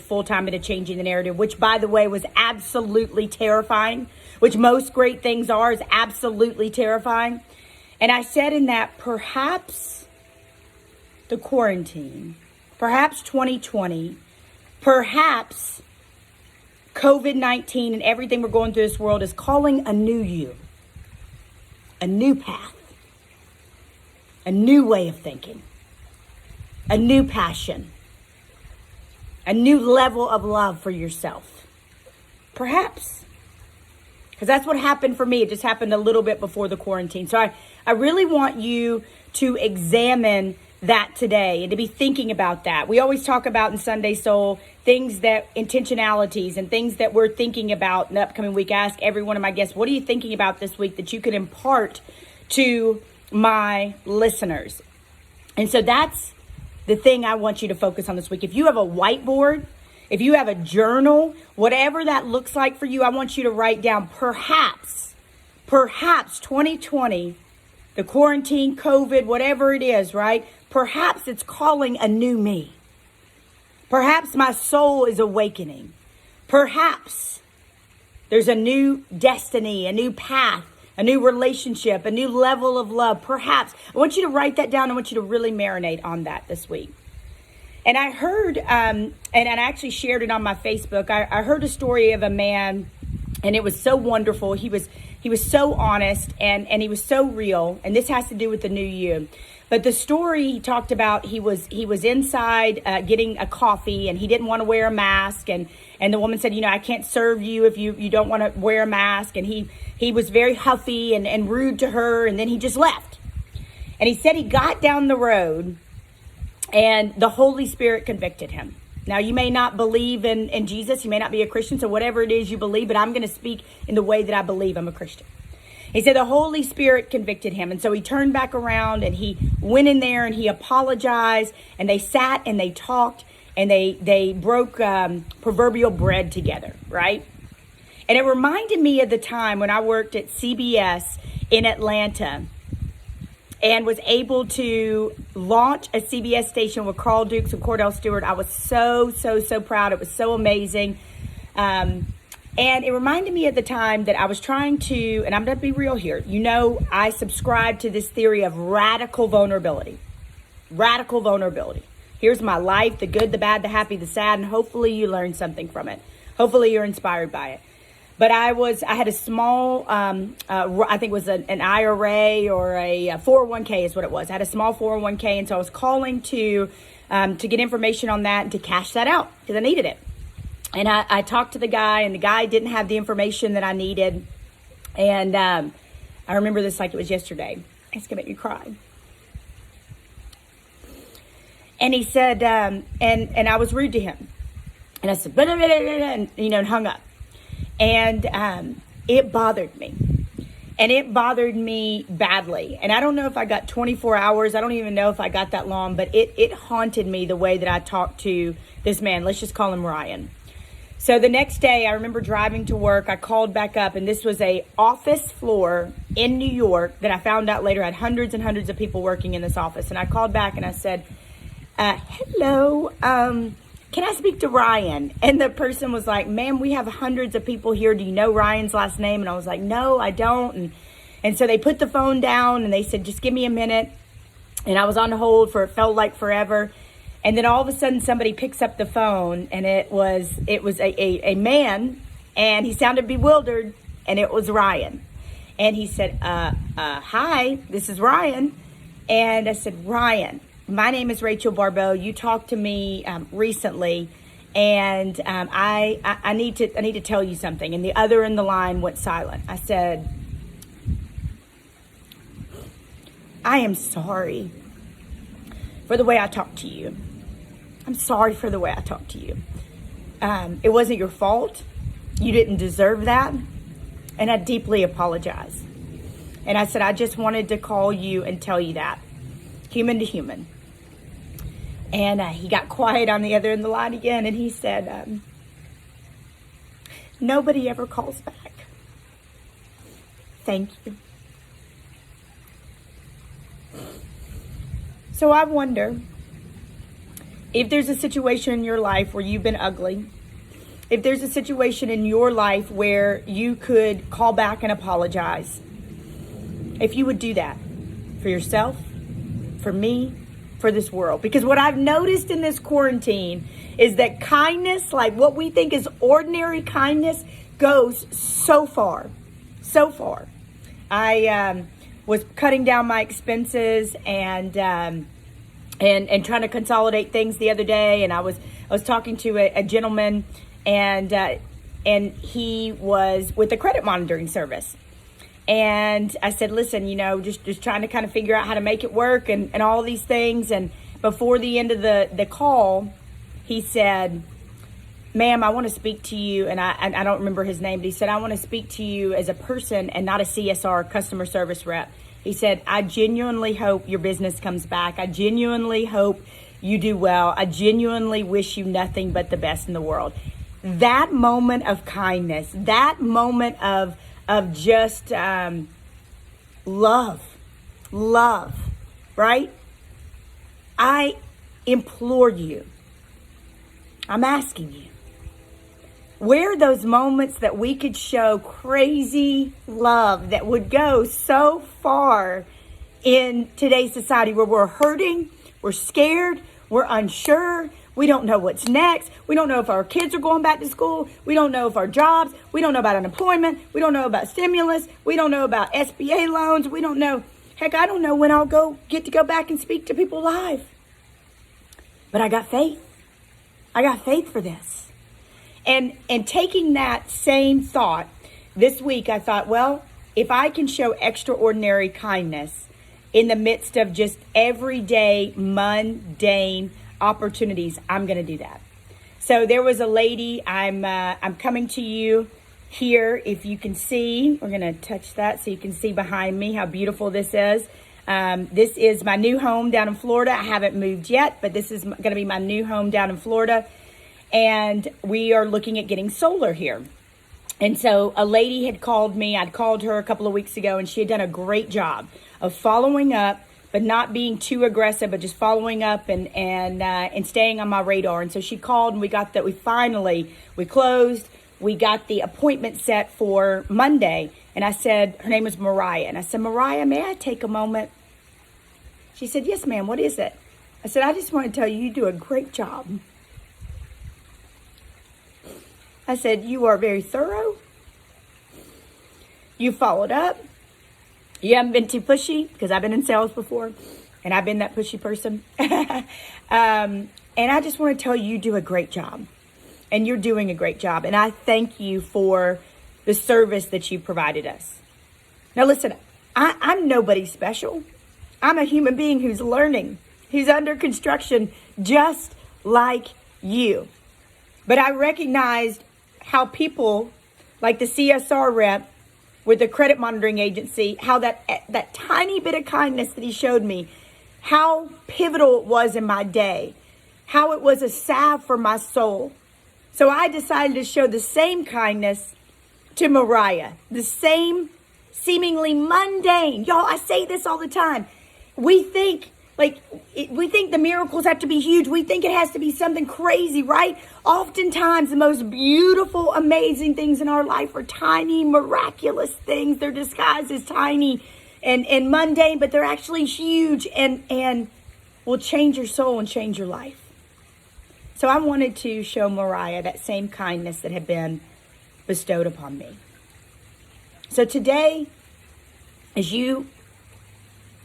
full time into changing the narrative, which, by the way, was absolutely terrifying, which most great things are, is absolutely terrifying. And I said in that, perhaps the quarantine, perhaps 2020, perhaps COVID-19 and everything we're going through this world is calling a new you, a new path, a new way of thinking, a new passion, a new level of love for yourself. Perhaps. Because that's what happened for me. It just happened a little bit before the quarantine. So I really want you to examine that today and to be thinking about that. We always talk about in Sunday Soul things that intentionalities and things that we're thinking about in the upcoming week. I ask every one of my guests, what are you thinking about this week that you could impart to my listeners? And so that's the thing I want you to focus on this week. If you have a whiteboard, if you have a journal, whatever that looks like for you, I want you to write down perhaps 2020, the quarantine, COVID, whatever it is, right? Perhaps it's calling a new me. Perhaps my soul is awakening. Perhaps there's a new destiny, a new path, a new relationship, a new level of love. Perhaps. I want you to write that down. I want you to really marinate on that this week. And I heard, and I actually shared it on my Facebook. I heard a story of a man, and it was so wonderful. He was so honest, and he was so real. And this has to do with the new you. But the story he talked about, he was inside getting a coffee, and he didn't want to wear a mask. And the woman said, I can't serve you if you don't want to wear a mask. And he was very huffy and rude to her, and then he just left. And he said he got down the road, and the Holy Spirit convicted him. Now, you may not believe in Jesus. You may not be a Christian. So whatever it is you believe, but I'm going to speak in the way that I believe I'm a Christian. He said the Holy Spirit convicted him. And so he turned back around and he went in there and he apologized. And they sat and they talked and they broke proverbial bread together, right? And it reminded me of the time when I worked at CBS in Atlanta and was able to launch a CBS station with Carl Dukes and Cordell Stewart. I was so proud. It was so amazing. And it reminded me at the time that I was trying to, and I'm going to be real here. I subscribe to this theory of radical vulnerability. Radical vulnerability. Here's my life, the good, the bad, the happy, the sad, and hopefully you learn something from it. Hopefully you're inspired by it. But I had a small, I think it was an IRA or a 401k is what it was. I had a small 401k, and so I was calling to get information on that and to cash that out because I needed it. And I talked to the guy, and the guy didn't have the information that I needed. And I remember this like it was yesterday. It's going to make me cry. And he said, and I was rude to him. And I said, blah, blah, blah, blah, and hung up. And it bothered me. And it bothered me badly. And I don't know if I got 24 hours. I don't even know if I got that long. But it haunted me the way that I talked to this man. Let's just call him Ryan. So the next day, I remember driving to work. I called back up, and this was a office floor in New York that I found out later had hundreds and hundreds of people working in this office. And I called back and I said, hello, can I speak to Ryan? And the person was like, ma'am, we have hundreds of people here. Do you know Ryan's last name? And I was like, no, I don't. And so they put the phone down and they said, just give me a minute. And I was on hold for, it felt like forever. And then all of a sudden somebody picks up the phone, and it was a man, and he sounded bewildered, and it was Ryan. And he said, hi, this is Ryan. And I said, Ryan, my name is Rachel Baribeau. You talked to me recently, and I need to tell you something. And the other in the line went silent. I said, I am sorry for the way I talked to you. I'm sorry for the way I talked to you. It wasn't your fault. You didn't deserve that. And I deeply apologize. And I said, I just wanted to call you and tell you that. Human to human. And he got quiet on the other end of the line again. And he said, nobody ever calls back. Thank you. So I wonder If there's a situation in your life where you've been ugly, if there's a situation in your life where you could call back and apologize, if you would do that for yourself, for me, for this world. Because what I've noticed in this quarantine is that kindness, like what we think is ordinary kindness, goes so far, so far. I was cutting down my expenses and trying to consolidate things the other day, and I was talking to a gentleman, and he was with a credit monitoring service. And I said, listen, just trying to kind of figure out how to make it work and all these things. And before the end of the call, he said, ma'am, I want to speak to you. And I don't remember his name, but he said, I want to speak to you as a person and not a CSR, customer service rep. He said, I genuinely hope your business comes back. I genuinely hope you do well. I genuinely wish you nothing but the best in the world. That moment of kindness, that moment of just love, right? I implore you, I'm asking you, where are those moments that we could show crazy love that would go so far in today's society where we're hurting, we're scared, we're unsure, we don't know what's next. We don't know if our kids are going back to school. We don't know if our jobs. We don't know about unemployment. We don't know about stimulus. We don't know about SBA loans. We don't know. Heck, I don't know when I'll get to go back and speak to people live. But I got faith. I got faith for this. And taking that same thought, this week I thought, well, if I can show extraordinary kindness in the midst of just everyday, mundane opportunities, I'm going to do that. So there was a lady, I'm coming to you here. If you can see, we're going to touch that so you can see behind me how beautiful this is. This is my new home down in Florida. I haven't moved yet, but this is going to be my new home down in Florida. And we are looking at getting solar here. And so a lady had called me. I'd called her a couple of weeks ago, and she had done a great job of following up, but not being too aggressive, but just following up and staying on my radar. And so she called, and we closed. We got the appointment set for Monday. And I said, her name was Mariah. And I said, Mariah, may I take a moment? She said, yes, ma'am. What is it? I said, I just want to tell you, you do a great job. I said, you are very thorough. You followed up. You haven't been too pushy, because I've been in sales before, and I've been that pushy person. And I just want to tell you, you do a great job. And you're doing a great job. And I thank you for the service that you provided us. Now listen, I'm nobody special. I'm a human being who's learning, who's under construction, just like you. But I recognized how people like the CSR rep with the credit monitoring agency, how that tiny bit of kindness that he showed me, how pivotal it was in my day, how it was a salve for my soul. So I decided to show the same kindness to Mariah, the same seemingly mundane. Y'all, I say this all the time. We think the miracles have to be huge. We think it has to be something crazy, right? Oftentimes, the most beautiful, amazing things in our life are tiny, miraculous things. They're disguised as tiny and mundane, but they're actually huge and will change your soul and change your life. So I wanted to show Mariah that same kindness that had been bestowed upon me. So today, as you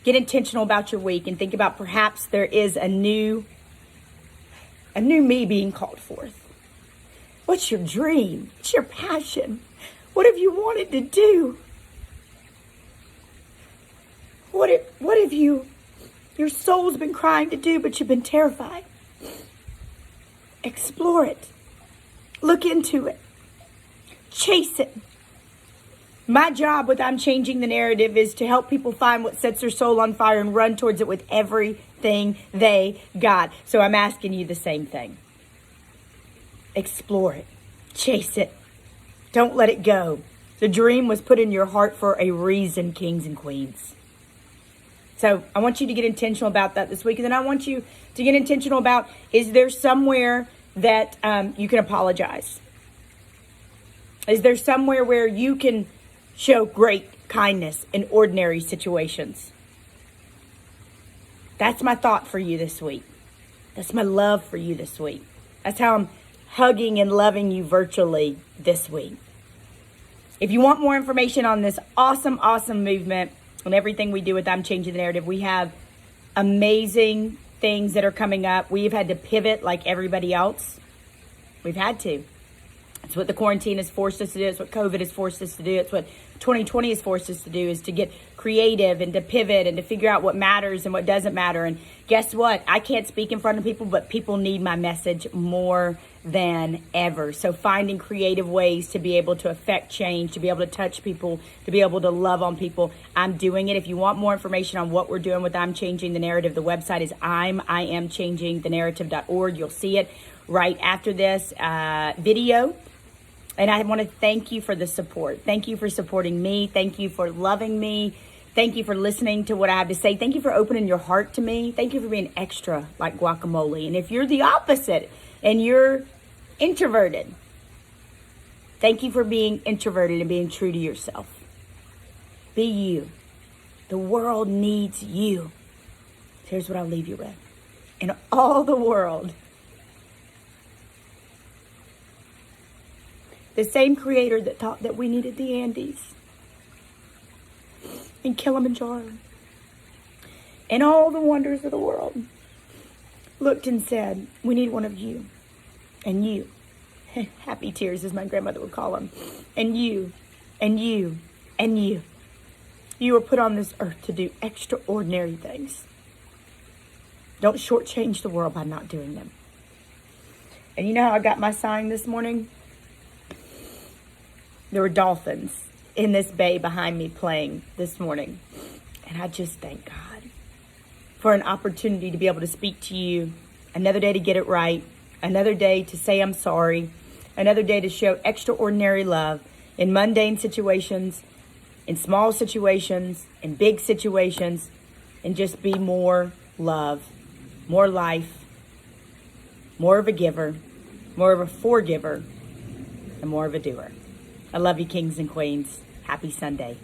get intentional about your week and think about perhaps there is a new me being called forth. What's your dream? What's your passion? What have you wanted to do? What have your soul's been crying to do, but you've been terrified? Explore it. Look into it. Chase it. My job with I'm Changing the Narrative is to help people find what sets their soul on fire and run towards it with everything they got. So I'm asking you the same thing. Explore it. Chase it. Don't let it go. The dream was put in your heart for a reason, kings and queens. So I want you to get intentional about that this week. And then I want you to get intentional about, is there somewhere that you can apologize? Is there somewhere where you can show great kindness in ordinary situations? That's my thought for you this week. That's my love for you this week. That's how I'm hugging and loving you virtually this week. If you want more information on this awesome, awesome movement and everything we do with I'm Changing the Narrative, we have amazing things that are coming up. We've had to pivot like everybody else. We've had to. It's what the quarantine has forced us to do. It's what COVID has forced us to do. It's what 2020 has forced us to do, is to get creative and to pivot and to figure out what matters and what doesn't matter. And guess what? I can't speak in front of people, but people need my message more than ever. So finding creative ways to be able to affect change, to be able to touch people, to be able to love on people, I'm doing it. If you want more information on what we're doing with I'm Changing the Narrative, the website is IamChangingTheNarrative.org. You'll see it right after this video. And I want to thank you for the support. Thank you for supporting me. Thank you for loving me. Thank you for listening to what I have to say. Thank you for opening your heart to me. Thank you for being extra like guacamole. And if you're the opposite and you're introverted, thank you for being introverted and being true to yourself. Be you. The world needs you. Here's what I'll leave you with. In all the world, the same creator that thought that we needed the Andes and Kilimanjaro and all the wonders of the world looked and said, we need one of you. And you, happy tears as my grandmother would call them, and you, and you, and you. You were put on this earth to do extraordinary things. Don't shortchange the world by not doing them. And you know how I got my sign this morning? There were dolphins in this bay behind me playing this morning. And I just thank God for an opportunity to be able to speak to you. Another day to get it right. Another day to say I'm sorry. Another day to show extraordinary love in mundane situations, in small situations, in big situations, and just be more love, more life, more of a giver, more of a forgiver, and more of a doer. I love you, kings and queens. Happy Sunday.